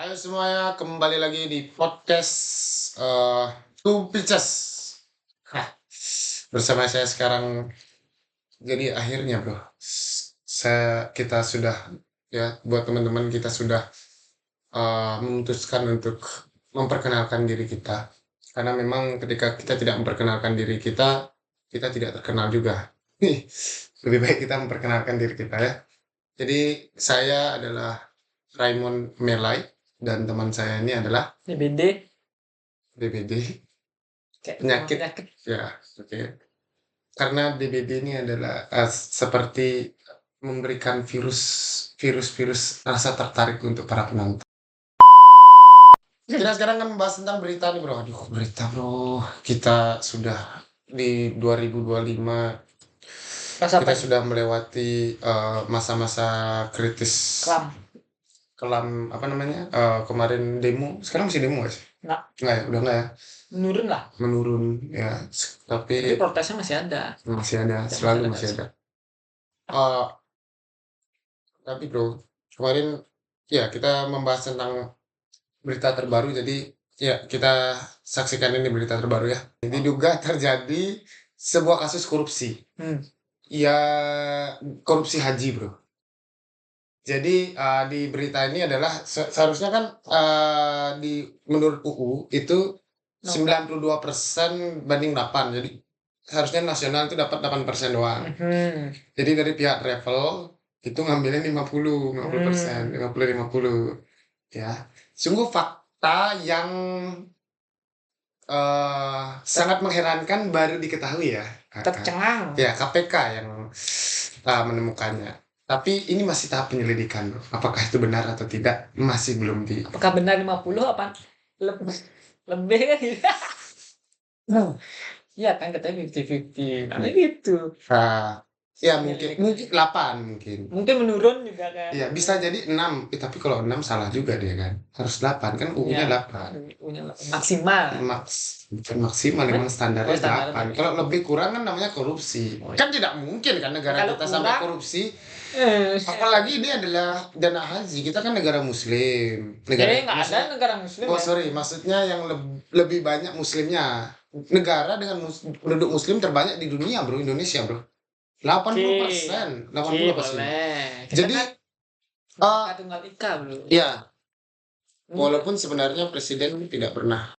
Ayo semuanya kembali lagi di podcast Two Pitches. Hah, bersama saya sekarang. Jadi akhirnya bro, kita sudah ya buat teman-teman kita sudah memutuskan untuk memperkenalkan diri kita. Karena memang ketika kita tidak memperkenalkan diri kita, kita tidak terkenal juga. Lebih baik kita memperkenalkan diri kita ya. Jadi saya adalah Raymond Melai dan teman saya ini adalah DBD DBD. kayak Penyakit. penyakit. Ya, oke. Karena DBD ini adalah seperti memberikan virus rasa tertarik untuk para penonton. Kita sekarang kan membahas tentang berita nih bro. Aduh, berita bro. Kita sudah di 2025. Rasa Kita sudah melewati masa-masa kritis. Kelam apa namanya? Kemarin demo. Sekarang masih demo gak sih? Nggak. Nggak ya, udah nggak ya. Menurun lah. Menurun ya. Tapi Tapi protesnya masih ada. masih ada, Masih selalu ada. masih ada. Tapi bro, kemarin ya kita membahas tentang berita terbaru. Jadi ya kita saksikan ini berita terbaru ya. Diduga terjadi sebuah kasus korupsi. Ya korupsi haji bro. Jadi di berita ini adalah seharusnya kan menurut UU itu 92% banding 8. Jadi harusnya nasional itu dapat 8% doang. Jadi dari pihak travel itu ngambilnya 50%, 50. Ya. Sungguh fakta yang sangat mengherankan, baru diketahui ya. Tercengang. Ya, KPK yang menemukannya. Tapi ini masih tahap penyelidikan, bro. Apakah itu benar atau tidak masih belum di. Apakah benar 50 apa lebih kan gitu? Iya kan katanya 50-50. Nah, gitu. Ya mungkin 8 mungkin. Mungkin menurun juga kan. Iya, bisa jadi 6. Tapi kalau 6 salah juga dia kan. Harus 8 kan UU-nya 8. Maksimal. Bukan maksimal, memang standarnya 8. Kalau lebih kurang kan namanya korupsi. Kan tidak mungkin kan negara kalau kita kurang, sampai korupsi. Apalagi ini adalah dana haji. Kita kan negara muslim. Nggak ada negara muslim. Oh sorry, maksudnya yang lebih banyak muslimnya. Negara dengan penduduk muslim terbanyak di dunia bro, Indonesia bro. 80%. 80%. Jadi Tunggal Ika bro. Ya. Walaupun sebenarnya presiden tidak pernah.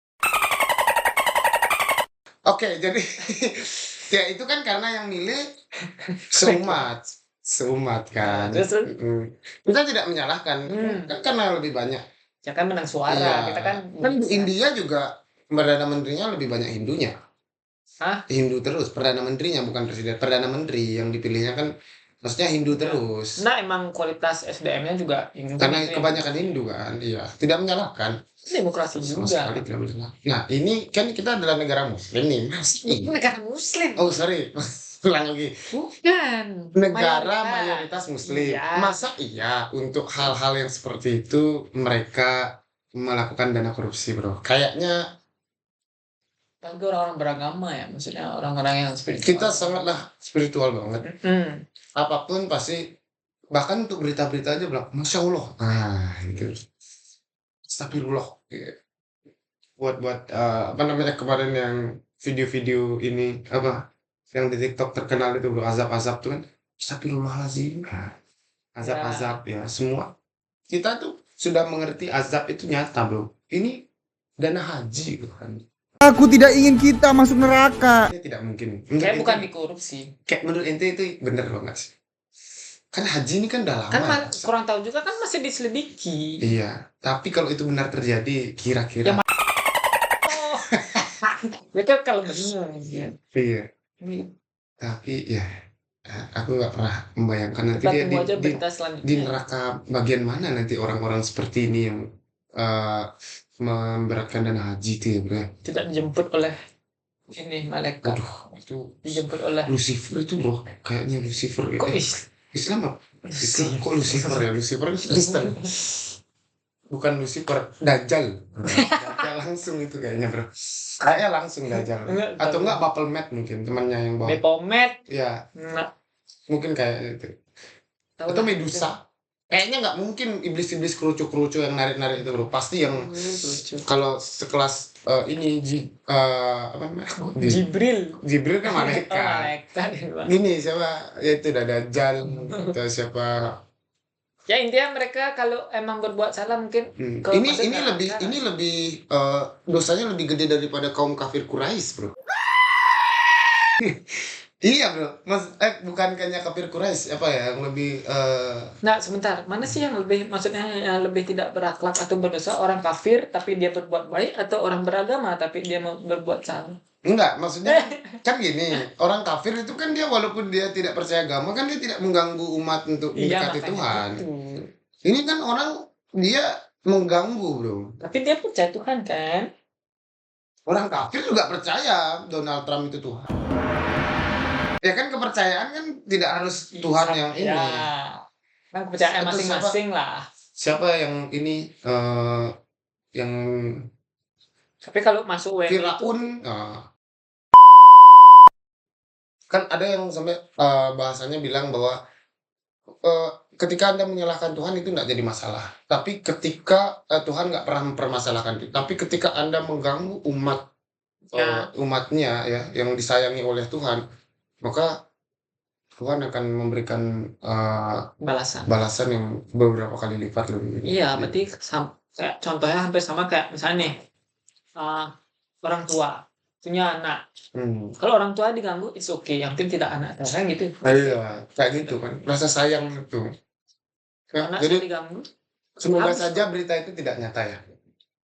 Oke, jadi ya itu kan karena yang milih seumat kan. Kita tidak menyalahkan. Kan karena lebih banyak. Ya kan menang suara. Ya. Kita kan India juga Perdana Menterinya lebih banyak Hindunya. Hindu terus, Perdana Menterinya bukan presiden. Perdana Menteri yang dipilihnya kan maksudnya Hindu terus. Nah, emang kualitas SDM-nya juga Hindu. Karena kebanyakan Hindu kan, iya. Tidak menyalahkan. Demokrasi juga. Sekali tidak menyalahkan. Nah, ini kan kita adalah negara muslim nih. Negara muslim. Oh, sorry. Ulang lagi. Bukan. Negara mayoritas muslim. Iya. Masa iya untuk hal-hal yang seperti itu mereka melakukan dana korupsi, bro? Kayaknya tapi orang-orang beragama ya, maksudnya orang-orang yang spiritual. Kita sangatlah spiritual banget. Apapun pasti, bahkan untuk berita-berita aja bilang Masya Allah. Gitu. Astagfirullah. Buat apa namanya kemarin yang video-video ini apa yang di TikTok terkenal itu bro, azab-azab tuh kan. Astagfirullahaladzim. Azab-azab ya semua. Kita tuh sudah mengerti azab itu nyata bro. Ini dana haji kan. Aku tidak ingin kita masuk neraka. Ini tidak mungkin. Kayak bukan dikorupsi. Kayak menurut ente itu bener loh nggak sih? Kan haji ini kan udah lama. Kan kurang tahu juga kan masih diselidiki. Iya. Tapi kalau itu benar terjadi, kira-kira. Itu kalau benar. Iya. Tapi ya, aku nggak pernah membayangkan nanti dia di neraka bagian mana nanti orang-orang seperti ini yang memberatkan dana haji itu ya bro. Tidak dijemput oleh ini malaikat. Aduh, itu dijemput oleh Lucifer itu bro, kayaknya Lucifer. Kok Islam apa? Islam kok Lucifer ya? Lucifer Kristen. Bukan Lucifer, Dajjal. Dajjal langsung itu kayaknya bro. Kayaknya langsung Dajjal. Atau enggak Baphomet mungkin temannya yang bawa. Baphomet. Ya. Mungkin kayak itu. Atau Medusa. Kayaknya nggak mungkin iblis-iblis kerucu-kerucu yang narik-narik itu bro. Pasti yang Lucu. kalau sekelas ini apa namanya? Jibril. Jibril kan Oh, malaikat. malaikat ya, Bang. Gini siapa? Ya itu Dajjal atau siapa? Ya intinya mereka kalau emang berbuat salah mungkin ke Ini masuk ini neraka lebih lah. ini lebih dosanya lebih gede daripada kaum kafir Quraisy bro. Iya bro, bukannya kafir Quraisy apa ya yang lebih Nah, sebentar. Mana sih yang lebih, maksudnya yang lebih tidak berakhlak atau berdosa? Orang kafir tapi dia berbuat baik, atau orang beragama tapi dia mau berbuat salah? enggak, maksudnya kan gini, orang kafir itu kan dia walaupun dia tidak percaya agama kan dia tidak mengganggu umat untuk Iya, mendekati makanya Tuhan. itu. Ini kan orang dia mengganggu bro. Tapi dia percaya Tuhan kan? Orang kafir juga percaya Donald Trump itu Tuhan. Ya kan kepercayaan kan tidak harus Tuhan yang ini. Ya. Kan kepercayaan Atau masing-masing lah. Siapa yang ini yang Tapi kalau masuk WNI itu, Firaun kan ada yang sampai bahasanya bilang bahwa ketika Anda menyalahkan Tuhan itu nggak jadi masalah. Tapi ketika Tuhan nggak pernah mempermasalahkan itu. Tapi ketika Anda mengganggu umatnya ya yang disayangi oleh Tuhan, maka Tuhan akan memberikan balasan yang beberapa kali lipat lebih. iya, berarti kayak contohnya hampir sama kayak misalnya nih, orang tua punya anak. Kalau orang tua diganggu, it's okay. Yang penting tidak anak kan gitu. Iya, kayak gitu kan. Rasa sayang itu. Ya, Anak jadi diganggu, semoga harus saja berita itu tidak nyata ya.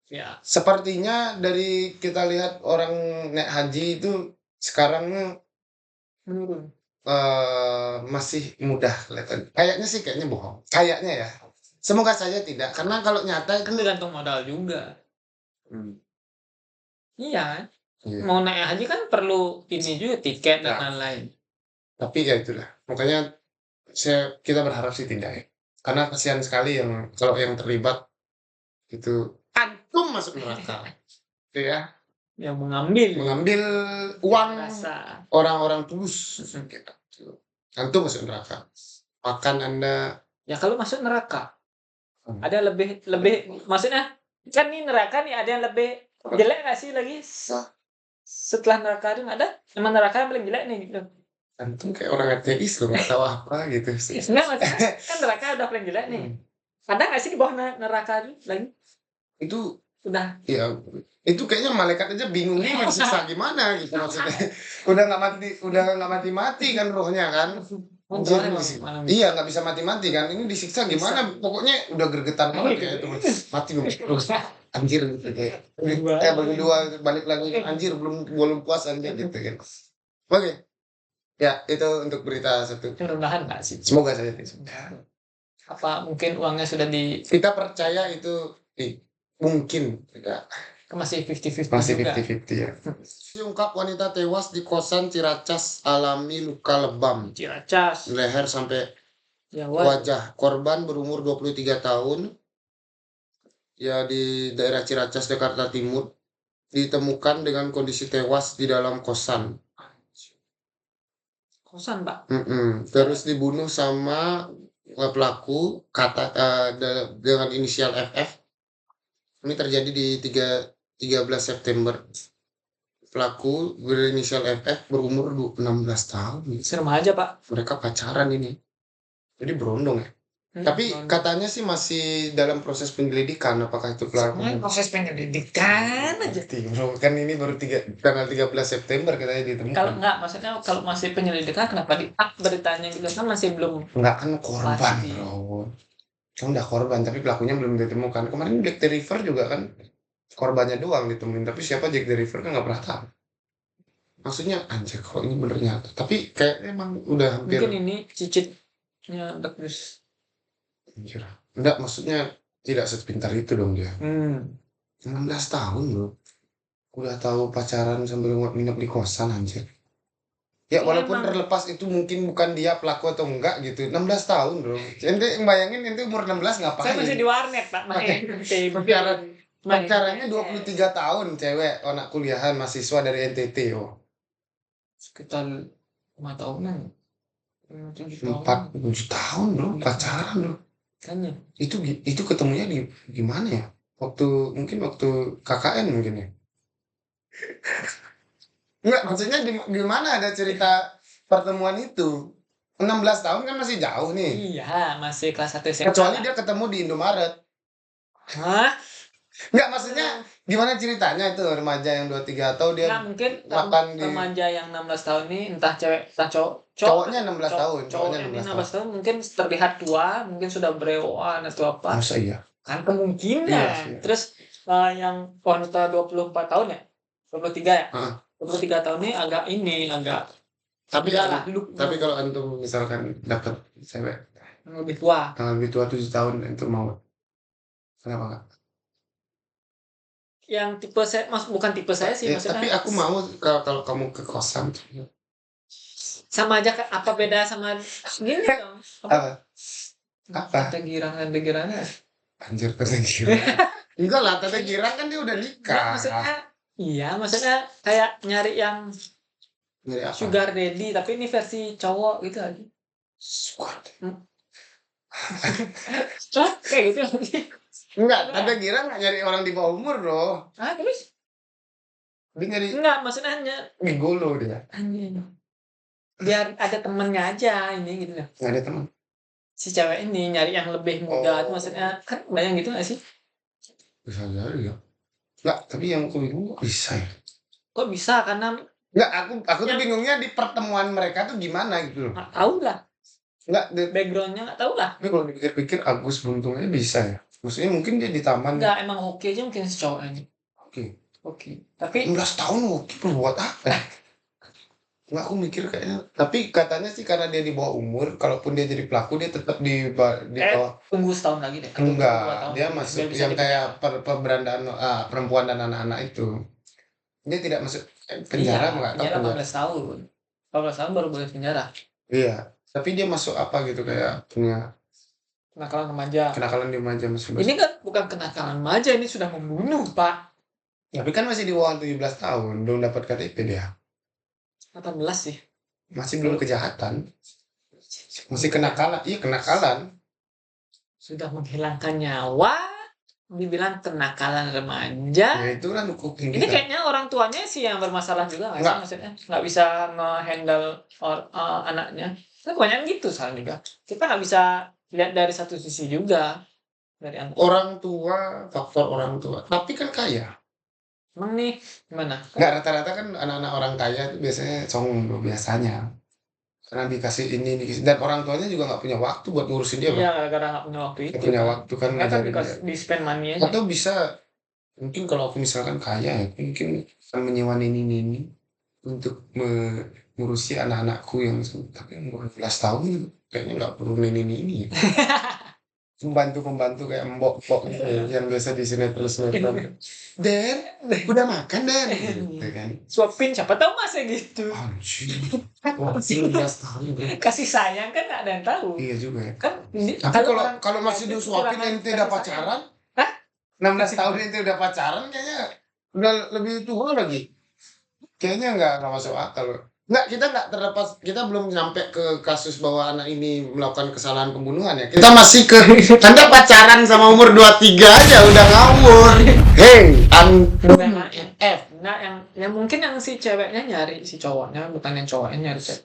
ya. Sepertinya dari kita lihat orang naik haji itu sekarang Menurun. masih mudah kelihatan. Kayaknya bohong. Kayaknya ya. Semoga saja tidak. Karena kalau nyata itu Kan tergantung modal juga. Iya. Iya. Mau naik haji kan perlu ini juga, tiket dan lain-lain. Tapi ya itulah. Makanya kita berharap sih tidak ya. Karena kasihan sekali kalau yang terlibat itu antum masuk neraka. Gitu ya. Yang mengambil uang rasa. orang-orang tulus. Antum masuk neraka. Makan Anda. Ya kalau masuk neraka, ada lebih maksudnya kan ini neraka nih, ada yang lebih jelek nggak sih lagi setelah neraka itu? Ada emang neraka yang paling jelek nih gitu. Antum kayak orang ateis loh, nggak tahu apa gitu. Enggak, maksudnya kan neraka udah paling jelek nih. Ada nggak sih di bawah neraka itu lagi? Itu udah ya itu kayaknya malaikat aja bingung nih mau disiksa gimana gitu maksudnya. Udah nggak mati kan rohnya kan. Anjir, iya nggak bisa mati kan, ini disiksa gimana? Pokoknya udah gergetan banget ya itu mati terus anjir gitu kayak berdua balik lagi anjir belum puas anjir gitu kan. Oke. Ya, itu untuk berita satu. Mudah-mudahan nggak sih. Semoga saja tidak. Apa mungkin uangnya sudah kita percaya itu mungkin tidak. Masih 50-50 Masih juga. 50-50 ya. Diungkap wanita tewas di kosan Ciracas alami luka lebam. Ciracas. Leher sampai Jawa. wajah. Korban berumur 23 tahun. Ya di daerah Ciracas, Jakarta Timur. Ditemukan dengan kondisi tewas di dalam kosan. Kosan, Pak. Terus dibunuh sama pelaku dengan inisial FF. Ini terjadi di 13 September. Pelaku berinisial FF berumur 16 tahun. Remaja, Pak. Mereka pacaran ini. Jadi berondong ya. Tapi katanya sih masih dalam proses penyelidikan apakah itu pelaku. Proses penyelidikan aja. Bro, kan ini baru tanggal 13 September katanya ditemukan. Kalau enggak, maksudnya kalau masih penyelidikan kenapa beritanya gitu kan masih belum. Enggak kan korban, bro. Kan udah korban tapi pelakunya belum ditemukan. Kemarin Jack the Ripper juga kan korbannya doang ditemuin, tapi siapa Jack the Ripper kan nggak pernah tahu. Maksudnya anjir kok ini bener nyata. Tapi kayak emang udah hampir. Mungkin ini cicitnya bagus. Anjir. Enggak, maksudnya tidak sepintar itu dong dia. 16 tahun bro. Udah tahu pacaran sambil nginep di kosan anjir. Ya walaupun terlepas itu mungkin bukan dia pelaku atau enggak gitu. 16 tahun bro. Ente bayangin ente umur 16 ngapain? Saya masih di warnet Pak. Pacarannya 23 tahun cewek anak kuliahan mahasiswa dari NTT sekitar 5 tahunan. 4 tahun bro pacaran bro. Kayaknya. Itu ketemunya di gimana ya? Mungkin waktu KKN mungkin ya? Enggak, maksudnya gimana ada cerita pertemuan itu? 16 tahun kan masih jauh nih. Iya, masih kelas 1 SMA Kecuali lah. dia ketemu di Indomaret. Hah? Enggak, maksudnya gimana ceritanya itu remaja yang 23 atau dia Nggak, mungkin makan di remaja yang 16 tahun ini entah cewek entah cowok. cowoknya 16 tahun, Cowoknya ini 16 tahun mungkin terlihat tua, mungkin sudah berewokan atau apa. Masa iya? Kan kemungkinan. Iya sih. Terus yang wanita 24 tahun ya? 23 ya? Heeh. 23 tahun ini agak Tapi enggak lah, dulu kalau antum misalkan dapat cewek yang lebih tua. yang lebih tua 7 tahun itu mau. Kenapa enggak? Yang tipe saya bukan tipe saya sih, maksudnya Tapi aku mau kalau kamu ke kosan. sama aja apa beda sama gini dong. Apa? Tante girang Anjir, tante girang. Enggak lah, tante girang kan dia udah nikah. Maksudnya kayak nyari yang Nyari apa? sugar daddy tapi ini versi cowok gitu lagi. Sugar. Kayak gitu lagi. Enggak, tante girang nggak nyari orang di bawah umur loh. Terus? Dia nyari Enggak, maksudnya hanya gigolo dia. anjing. Biar ada temennya aja ini gitu loh. Nggak ada teman. Si cewek ini nyari yang lebih muda tuh maksudnya kan bayang gitu gak sih? Bisa jadi ya. Enggak, tapi yang aku bingung kok bisa ya. Kok bisa? Karena Enggak, aku tuh bingungnya di pertemuan mereka tuh gimana gitu loh. nggak tahu lah. Enggak, Backgroundnya nggak tahu lah. tapi kalau dipikir-pikir Agus Buntung aja bisa ya. Maksudnya mungkin dia di taman. Enggak, emang hoki aja mungkin si cowok ini. Oke. Tapi 16 tahun oke buat apa? Enggak, aku mikir kayaknya. Tapi katanya sih karena dia di bawah umur, kalaupun dia jadi pelaku dia tetap di bawah. tunggu setahun lagi deh. Atau tunggu 2 Enggak, tahun dia lagi, masuk biar bisa yang kayak perberandaan perempuan dan anak-anak itu. Dia tidak masuk penjara, enggak tahu penjara penjara. 14 tahun. 14 tahun baru boleh penjara. Iya, tapi dia masuk apa gitu kayak punya Kenakalan remaja. kenakalan di remaja masih. Ini kan bukan kenakalan remaja, ini sudah membunuh, Pak. Tapi kan masih di bawah 17 tahun, belum dapat KTP dia. 18 sih. Masih belum kejahatan. Masih kenakalan. Iya, kenakalan. Sudah menghilangkan nyawa, dibilang kenakalan remaja. Ya itu kan hukum Ini kita. kayaknya orang tuanya sih yang bermasalah juga nggak sih? Nggak. Maksudnya nggak bisa nge-handle anaknya. Kan kebanyakan gitu salah juga. Kita nggak bisa lihat dari satu sisi juga dari anak. Orang tua, faktor orang tua. Tapi kan kaya. Emang nih gimana? Nggak, rata-rata kan anak-anak orang kaya itu biasanya songong biasanya. Karena dikasih ini, dan orang tuanya juga nggak punya waktu buat ngurusin dia. Iya, gara-gara nggak punya waktu itu. Nggak punya waktu kan Nggak kan ngajarin dia. di spend money aja. Atau bisa, mungkin kalau aku misalkan kaya ya, mungkin akan menyewa nini untuk mengurusi anak-anakku yang tapi umur 12 tahun kayaknya nggak perlu nini. Pembantu kayak mbok-mbok gitu yang biasa di sinetron. Den, udah makan Den. Gitu kan. Suapin siapa tahu masih gitu. Anjir. Wah, 19 tahun. Kasih sayang kan nggak ada yang tahu. Iya juga ya. Kan Tapi kalau masih disuapin ente udah pacaran? Hah? 16 tahun ente udah pacaran kayaknya udah lebih tua lagi. Kayaknya nggak masuk akal. Kita belum nyampe ke kasus bahwa anak ini melakukan kesalahan pembunuhan ya. Kita masih ke Anda pacaran sama umur 23 aja udah ngawur. Hey, Nah, yang mungkin yang si ceweknya nyari si cowoknya, bukan yang cowoknya nyari cewek.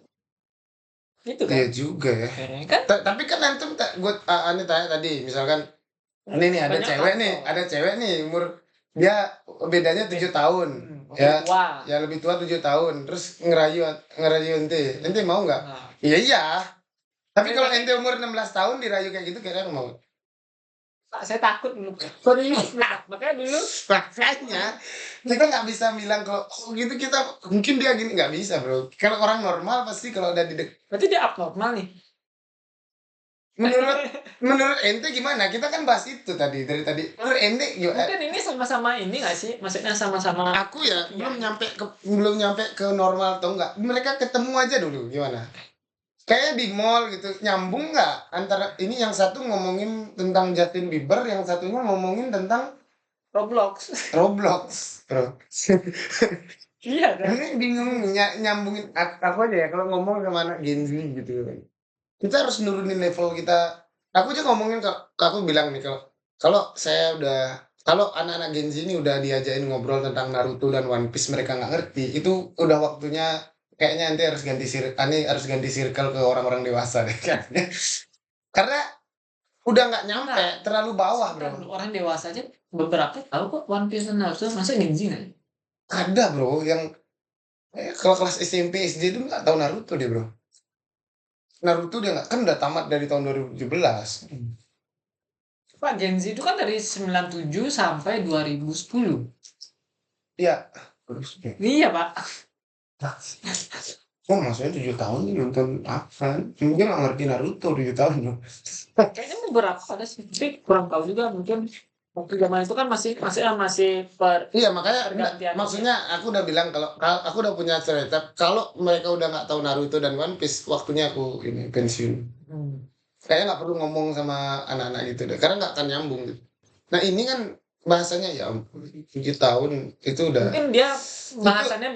Gitu kan? Iya juga ya. Kan? Tapi kan antum gue aneh tanya tadi, misalkan ini nih ada cewek nih umur dia bedanya 7 tahun. Ya, tua. Ya lebih tua 7 tahun. Terus ngerayu ente. Ente mau nggak? Nah. Iya. Tapi kalau ente umur 16 tahun dirayu kayak gitu kira-kira mau? Saya takut dulu. Makanya dulu. Makanya kita nggak bisa bilang kalau gitu kita mungkin dia gini, nggak bisa bro. Kalau orang normal pasti kalau udah Berarti dia abnormal nih. Menurut ente gimana? Kita kan bahas itu tadi dari tadi. Menurut ente gimana? Mungkin ini sama-sama ini nggak sih? Maksudnya sama-sama. Aku ya belum nyampe ke normal atau enggak. Mereka ketemu aja dulu gimana? Kayak di mall gitu, nyambung nggak antara ini yang satu ngomongin tentang Justin Bieber, yang satunya ngomongin tentang Roblox, bro. iya kan? Ini bingung nyambungin apa aja ya kalau ngomong sama anak Gen Z gitu. Kita harus nurunin level kita Aku aja ngomongin aku bilang nih kalau anak-anak Gen Z ini udah diajakin ngobrol tentang Naruto dan One Piece mereka nggak ngerti, itu udah waktunya kayaknya nanti harus ganti circle ke orang-orang dewasa deh kayaknya. Karena udah nggak nyampe, Nah, terlalu bawah, Bro. Kan orang dewasa aja beberapa tahu kok One Piece dan Naruto, masa Gen Z nggak? Ada, Bro, yang kalau kelas SMP, SD itu nggak tahu Naruto dia, Bro. Naruto dia nggak kan udah tamat dari tahun 2017. Pak, Gen Z itu kan dari 97 sampai 2010. Iya. Iya, Pak. Oh, maksudnya 7 tahun nih nonton apa? Mungkin nggak ngerti Naruto 7 tahun loh. Kayaknya beberapa ada sih, tapi kurang tahu juga mungkin waktu zaman itu kan masih per Iya, makanya pergantian. maksudnya aku udah bilang kalau aku udah punya cerita kalau mereka udah nggak tahu Naruto dan One Piece, waktunya aku ini pensiun. Kayaknya nggak perlu ngomong sama anak-anak gitu deh, karena nggak akan nyambung gitu. Nah ini kan bahasanya ya ampun, 7 tahun itu udah Mungkin dia bahasannya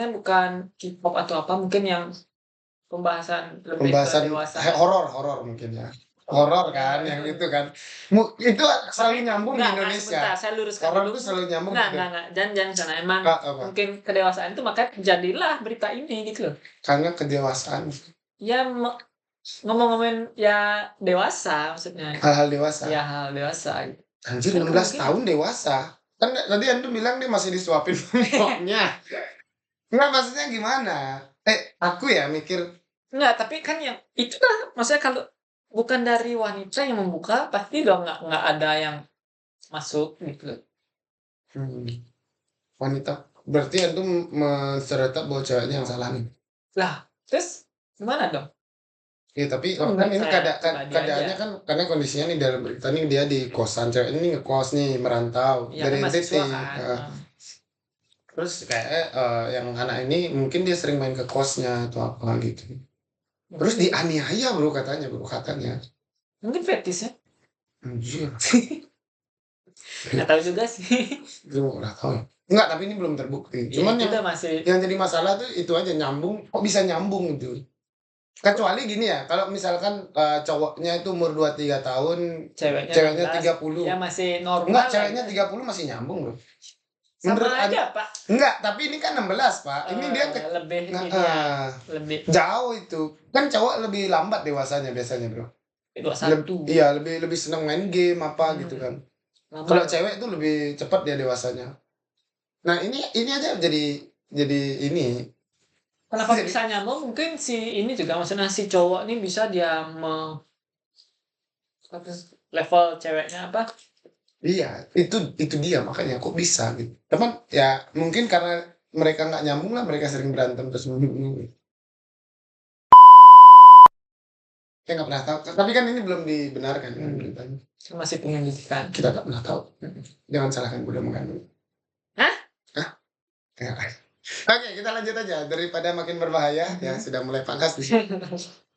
bukan K-pop atau apa, mungkin yang pembahasan lebih ke pembahasan dewasa. horor mungkin ya. Horor kan yang itu kan. Itu selalu nyambung di Indonesia. Sebentar, saya luruskan Horor dulu. itu selalu nyambung Enggak, gitu. jangan sana. Emang Apa? mungkin kedewasaan itu makanya jadilah berita ini gitu loh. Karena kedewasaan, Ya ngomong-ngomongin ya dewasa maksudnya. hal-hal dewasa. Ya hal dewasa gitu. Anjir, Kan 16 mungkin- tahun dewasa. Kan tadi Andu bilang dia masih disuapin monyoknya. Enggak, maksudnya gimana? Aku ya mikir, Enggak, tapi kan yang itu lah maksudnya kalau bukan dari wanita yang membuka pasti dong nggak ada yang masuk gitu loh. wanita. Berarti Andu mencerita bahwa ceweknya yang salah nih. Lah, terus gimana dong? Ya tapi Kan kan ini saya pribadi keadaannya aja. kan karena kondisinya nih dalam berita nih dia di kosan, cewek ini ngekos nih merantau Ya dari kan NTT. mahasiswa kan. Terus kayak yang anak ini mungkin dia sering main ke kosnya atau apa gitu. Terus dianiaya bro katanya. Mungkin fetis ya. Anjir, Nggak tahu juga sih. gue nggak tahu. Enggak, tapi ini belum terbukti. Cuman Iya, yang kita masih jadi masalah tuh itu aja, nyambung. Kok bisa nyambung gitu? Kecuali gini ya, kalau misalkan cowoknya itu umur 23 tahun, ceweknya 30. Ya masih normal. Enggak, lah ceweknya ya. 30 masih nyambung loh. Sama Menurut aja, Pak. Enggak, tapi ini kan 16, Pak. Ini dia lebih Nah, ini ya, lebih jauh itu. Kan cowok lebih lambat dewasanya biasanya, Bro. 21. Iya, lebih senang main game apa gitu kan. Lama Kalau loh. cewek itu lebih cepat dia dewasanya. Nah, ini aja jadi ini. Kenapa Jadi- bisa nyambung? Mungkin si ini juga maksudnya si cowok ini bisa dia level ceweknya apa? Iya, itu dia makanya kok bisa gitu. Teman ya mungkin karena mereka nggak nyambung lah, mereka sering berantem terus. Saya nggak pernah tahu. Tapi kan ini belum dibenarkan kan beritanya. Masih penyelidikan. Kita nggak pernah tahu. Jangan salahkan Bunda mengandung. Hah? Ya. Oke, kita lanjut aja daripada makin berbahaya ya, sudah mulai panas di sini.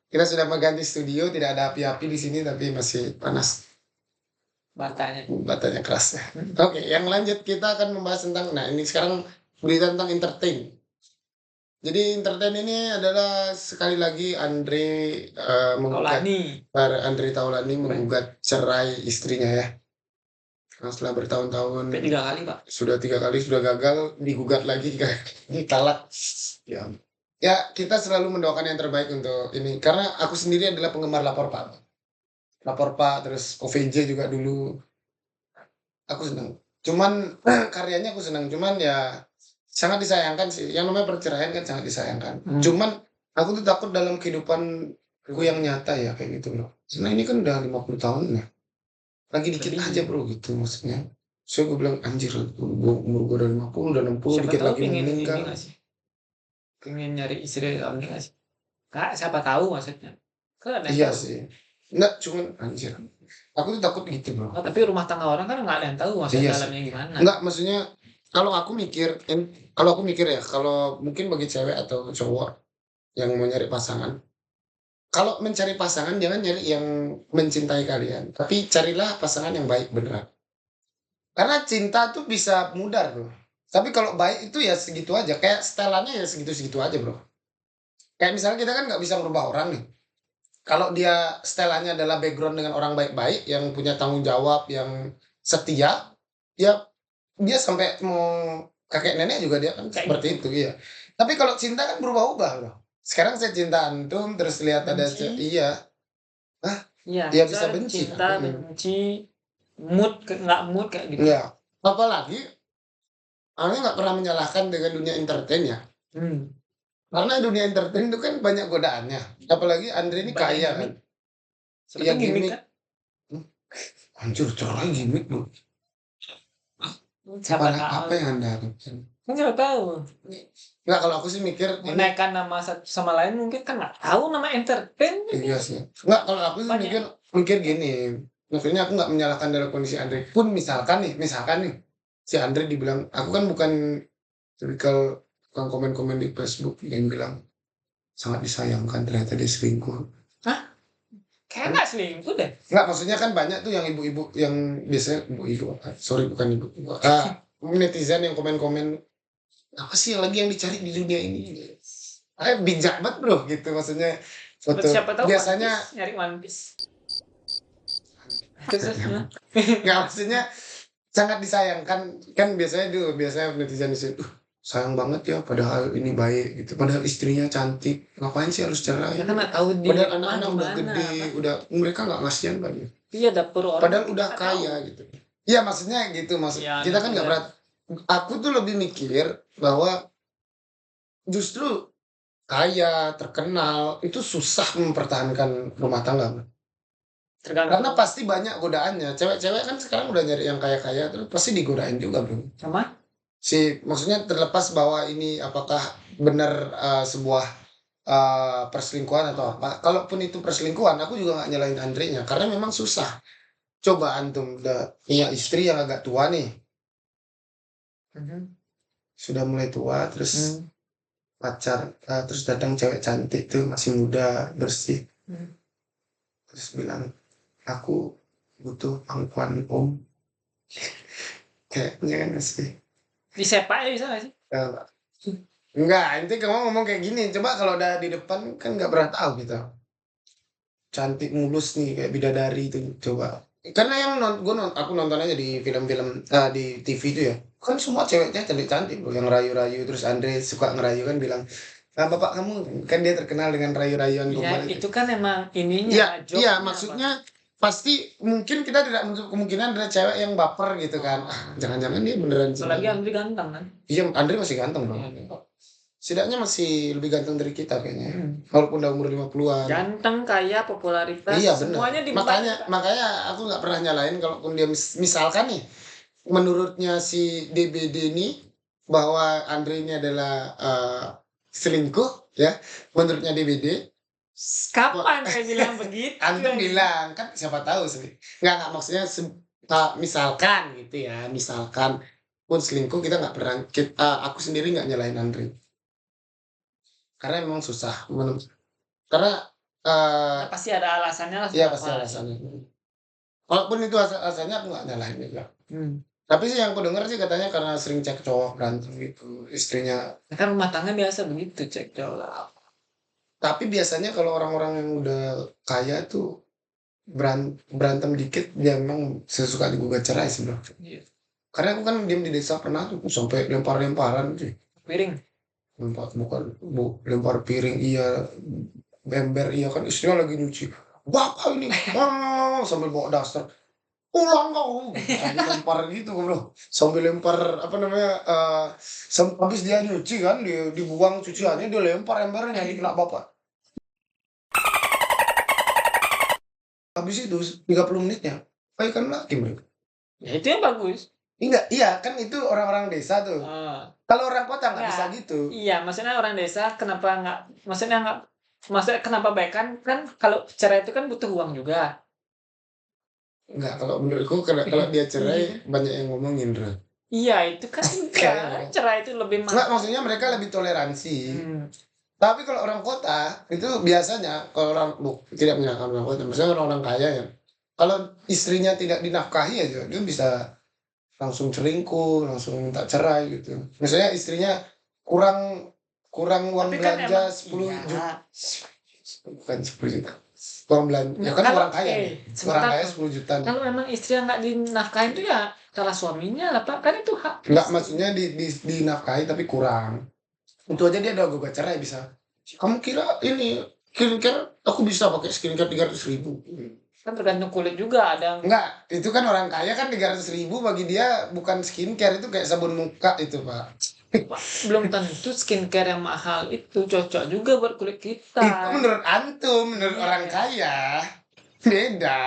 Kita sudah mengganti studio, tidak ada api-api di sini tapi masih panas. Batanya keras ya. Oke, yang lanjut kita akan membahas tentang, nah ini sekarang berita tentang entertain. Jadi entertain ini adalah sekali lagi Andre Taulani menggugat cerai istrinya ya. Nah, setelah bertahun-tahun, 3 kali, Pak. sudah 3 kali sudah gagal, digugat lagi ditalak. Ya kita selalu mendoakan yang terbaik untuk ini, karena aku sendiri adalah penggemar Lapor Pak, terus OVJ juga dulu. Aku senang. Cuman karyanya aku senang. Cuman ya sangat disayangkan sih. Yang namanya perceraian kan sangat disayangkan. Cuman aku tuh takut dalam kehidupanku yang nyata ya kayak gitu loh. Karena ini kan udah 50 tahun ya. Lagi dikit Lebih. aja bro gitu maksudnya. So gue bilang anjir, umur gue udah 50, udah 60, Siapa dikit tahu lagi pengen ini meninggal. nggak sih? Pengen nyari istri tahun ini nggak sih? Kak, siapa tahu maksudnya. Kan ada yang Iya tahu. sih. Enggak, cuman anjir. Aku tuh takut gitu bro. Oh, tapi rumah tangga orang kan nggak ada yang tahu maksudnya Iya sih. dalamnya gimana. Enggak, maksudnya kalau aku mikir ya, kalau mungkin bagi cewek atau cowok yang mau nyari pasangan, kalau mencari pasangan jangan nyari yang mencintai kalian, tapi carilah pasangan yang baik beneran. Karena cinta tuh bisa mudar bro. Tapi kalau baik itu ya segitu aja, kayak setelannya ya segitu-segitu aja bro. Kayak misalnya kita kan nggak bisa merubah orang nih. kalau dia setelannya adalah background dengan orang baik-baik yang punya tanggung jawab, yang setia, ya dia sampai mau kakek nenek juga dia kan Kayak seperti gitu. itu, iya. Tapi kalau cinta kan berubah-ubah, Bro. Sekarang saya cinta antum terus lihat ada Benci. iya. Hah? Iya, Ya bisa misalnya benci cinta, kan. benci, nggak mood kayak gitu. Iya. Apalagi Ane nggak pernah menyalahkan dengan dunia entertain ya. Hmm. Karena dunia entertain itu kan banyak godaannya. Apalagi Andre ini Banyak kaya gimmick. kan. Siapa Iya tahu gimmick gimmick. kan? Anjir, cerai gimmick, Bro. Siapa Apa tahu. yang Anda harapkan? Kan siapa tahu. Enggak, kalau aku sih mikir ini Menaikkan nama satu sama lain mungkin kan nggak tahu nama entertain. iya sih. Enggak, kalau aku sih Banyak. mikir gini. Maksudnya aku nggak menyalahkan dalam kondisi Andre. Pun misalkan nih, si Andre dibilang, aku kan bukan tipikal tukang komen-komen di Facebook yang bilang sangat disayangkan ternyata dia selingkuh. Kayak nggak selingkuh deh. Enggak, maksudnya kan banyak tuh yang ibu-ibu yang biasanya ibu-ibu, sorry bukan ibu. Netizen yang komen-komen apa sih lagi yang dicari di dunia ini? Bijak banget, Bro, gitu maksudnya. Foto. Siapa tahu Biasanya One Piece, nyari One Piece. Terus nggak, maksudnya sangat disayangkan kan biasanya netizen di situ sayang banget ya padahal ini baik gitu padahal istrinya cantik ngapain sih harus cerai ya kan nggak tahu di padahal rumah anak-anak udah gimana, gede apa. udah mereka nggak ngasihin kan Iya, dapur orang padahal kita udah nggak kaya tahu. gitu iya maksudnya gitu Iya, kita kan anak nggak muda. berat aku tuh lebih mikir bahwa justru kaya terkenal itu susah mempertahankan rumah tangga Bro. Karena Tergantung pasti banyak godaannya cewek-cewek kan sekarang udah nyari yang kaya-kaya terus pasti digodain juga Bro. sama. Maksudnya terlepas bahwa ini apakah benar, sebuah, perselingkuhan atau apa, kalaupun itu perselingkuhan aku juga nggak nyalahin Andre-nya, karena memang susah. Coba antum udah punya istri yang agak tua nih, sudah mulai tua terus pacar, terus datang cewek cantik tuh masih muda, bersih, terus bilang, "Aku butuh pangkuan Om." Kayaknya kan masih, Disepak ya bisa nggak sih? enggak, ente kamu ngomong kayak gini, coba kalau udah di depan kan nggak pernah tahu kita. Cantik mulus nih kayak bidadari itu coba. Karena yang aku nonton aja di film-film di TV itu ya. Kan semua ceweknya cantik-cantik loh yang rayu-rayu terus Andre suka ngerayu kan bilang, "Ah, bapak kamu kan dia terkenal dengan rayu-rayuan Ya gombal itu kan emang ininya, Iya, joke-nya iya apa. maksudnya pasti mungkin kita tidak menutup kemungkinan ada cewek yang baper gitu kan. Oh. Jangan-jangan dia beneran cinta. Apalagi Andri ganteng kan. Iya, Andre masih ganteng dong. Iya. Setidaknya masih lebih ganteng dari kita kayaknya. Walaupun udah umur 50-an. Ganteng, kaya, popularitas, Iya semuanya benar. di Makanya aku nggak pernah nyalain kalaupun dia misalkan nih menurutnya si DBD ini bahwa Andre ini adalah selingkuh ya menurutnya DBD. Kapan saya bilang begitu? Antum bilang kan siapa tahu sih. Nggak maksudnya misalkan gitu ya misalkan pun selingkuh kita nggak pernah aku sendiri nggak nyalain Andre karena memang susah karena Ya, pasti ada alasannya lah. iya kenapa. pasti alasannya. Walaupun itu alasannya aku nggak nyalahin juga. Hmm. Tapi sih yang aku dengar sih katanya karena sering cekcok berantem gitu istrinya. Ya kan rumah tangga biasa begitu, cek lah. Tapi biasanya kalau orang-orang yang udah kaya tuh berantem dikit dia memang sesuka digugat cerai sih bro. Iya. Karena aku kan diam di desa pernah tuh sampai lempar-lemparan sih. Piring. Lempar piring iya, ember iya kan istrinya lagi nyuci. Bapak ini, sambil bawa daster. Pulang kau, sambil lempar gitu bro. Sambil lempar apa namanya, habis dia nyuci kan, dibuang cuciannya dia lempar embernya di kena bapak. Habis itu 30 menitnya, baikan lagi bro. Ya itu yang bagus. Enggak, iya kan itu orang-orang desa tuh. Kalau orang kota nggak Ya, bisa gitu. Iya, maksudnya orang desa kenapa kenapa baik kan kalau cerai itu kan butuh uang juga. Enggak, kalau menurutku kalau dia cerai banyak yang ngomongin bro. Iya, itu kan Kayaknya. cerai itu lebih Enggak, maksudnya mereka lebih toleransi. Tapi kalau orang kota itu biasanya kalau tidak menyalahkan orang kota, misalnya orang-orang kaya ya, kalau istrinya tidak dinafkahi aja dia bisa langsung selingkuh, langsung minta cerai gitu. Misalnya istrinya kurang uang Tapi kan belanja emang 10 juta. iya. Bukan 10 juta. uang belanja. Ya kan Kalau- orang kaya nih. Orang sebentar kaya tuh. 10 juta nih. Kalau memang istri yang nggak dinafkahin tuh ya salah suaminya lah Pak, kan itu hak. Enggak, maksudnya dinafkahi tapi kurang. Itu aja dia udah gugat cerai bisa. Kamu kira ini skincare aku bisa pakai skincare 300.000? Kan tergantung kulit juga, ada yang Enggak, itu kan orang kaya kan 300.000 bagi dia bukan skincare, itu kayak sabun muka itu Pak. belum tentu skincare yang mahal itu cocok juga buat kulit kita. Itu menurut antum, menurut Iya. orang kaya beda.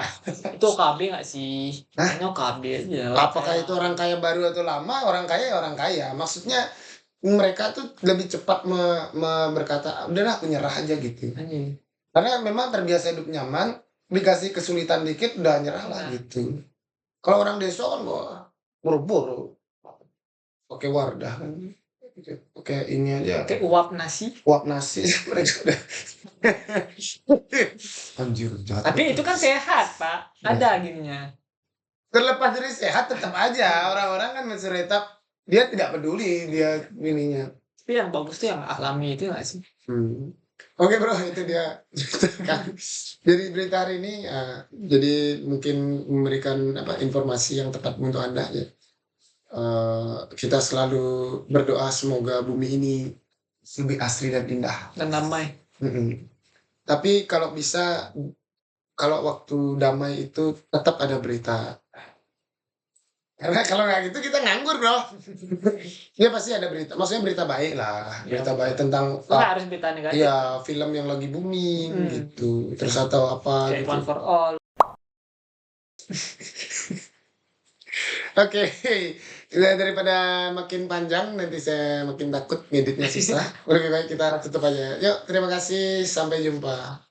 Itu OKB nggak sih? Hah? Hanya OKB aja. Apakah itu orang kaya baru atau lama? Orang kaya ya orang kaya. Maksudnya mereka tuh lebih cepat berkata, udahlah aku nyerah aja gitu. Anjing. Karena memang terbiasa hidup nyaman, dikasih kesulitan dikit udah nyerah lah Nah. gitu. Kalau orang desa kan wah boro-boro pakai Wardah kan, pakai ini aja, Kayak uap nasi. uap nasi mereka udah anjir jahat. Tapi itu kan sehat Pak. Ada gininya. Terlepas dari sehat tetap aja orang-orang kan mensuretap dia tidak peduli dia ininya. Tapi yang bagus tuh yang alami itu nggak sih? Oke bro, itu dia. Jadi berita hari ini jadi mungkin memberikan informasi yang tepat untuk Anda ya. Kita selalu berdoa semoga bumi ini lebih asri dan indah. Dan damai. Tapi kalau bisa, kalau waktu damai itu tetap ada berita. Karena kalau nggak gitu kita nganggur bro. Ya pasti ada berita, maksudnya berita baik lah, berita baik tentang Nggak harus berita negatif. ya film yang lagi booming gitu, terus atau apa Kayak gitu. One for All. Oke, daripada makin panjang nanti saya makin takut ngeditnya susah. Lebih baik kita tutup aja. Yuk, terima kasih, sampai jumpa.